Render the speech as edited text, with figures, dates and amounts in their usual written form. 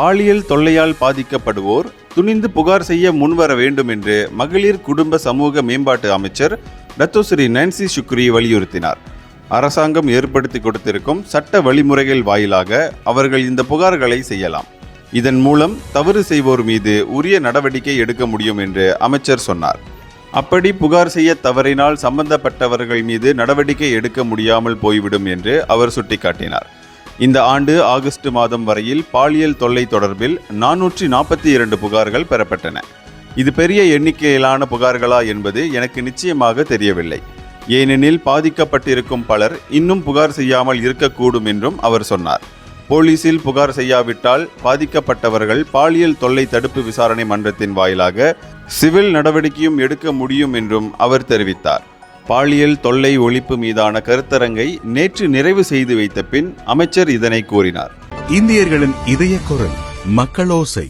பாலியல் தொல்லையால் பாதிக்கப்படுவோர் துணிந்து புகார் செய்ய முன்வர வேண்டும் என்று மகளிர் குடும்ப சமூக மேம்பாட்டு அமைச்சர் டத்தோஸ்ரீ நான்சி ஷுக்ரி வலியுறுத்தினார். அரசாங்கம் ஏற்படுத்தி கொடுத்திருக்கும் சட்ட வழிமுறைகள் வாயிலாக அவர்கள் இந்த புகார்களை செய்யலாம். இதன் மூலம் தவறு செய்வோர் மீது உரிய நடவடிக்கை எடுக்க முடியும் என்று அமைச்சர் சொன்னார். அப்படி புகார் செய்ய தவறினால் சம்பந்தப்பட்டவர்கள் மீது நடவடிக்கை எடுக்க முடியாமல் போய்விடும் என்று அவர் சுட்டிக்காட்டினார். இந்த ஆண்டு ஆகஸ்ட் மாதம் வரையில் பாலியல் தொல்லை தொடர்பில் 442 புகார்கள் பெறப்பட்டன. இது பெரிய எண்ணிக்கையிலான புகார்களா என்பது எனக்கு நிச்சயமாக தெரியவில்லை. ஏனெனில் பாதிக்கப்பட்டிருக்கும் பலர் இன்னும் புகார் செய்யாமல் இருக்கக்கூடும் என்றும் அவர் சொன்னார். போலீசில் புகார் செய்யாவிட்டால் பாதிக்கப்பட்டவர்கள் பாலியல் தொல்லை தடுப்பு விசாரணை மன்றத்தின் வாயிலாக சிவில் நடவடிக்கையும் எடுக்க முடியும் என்றும் அவர் தெரிவித்தார். பாலியல் தொல்லை ஒழிப்பு மீதான கருத்தரங்கை நேற்று நிறைவு செய்து வைத்த பின் அமைச்சர் இதனை கூறினார். இந்தியர்களின் இதய குரல் மக்களோசை.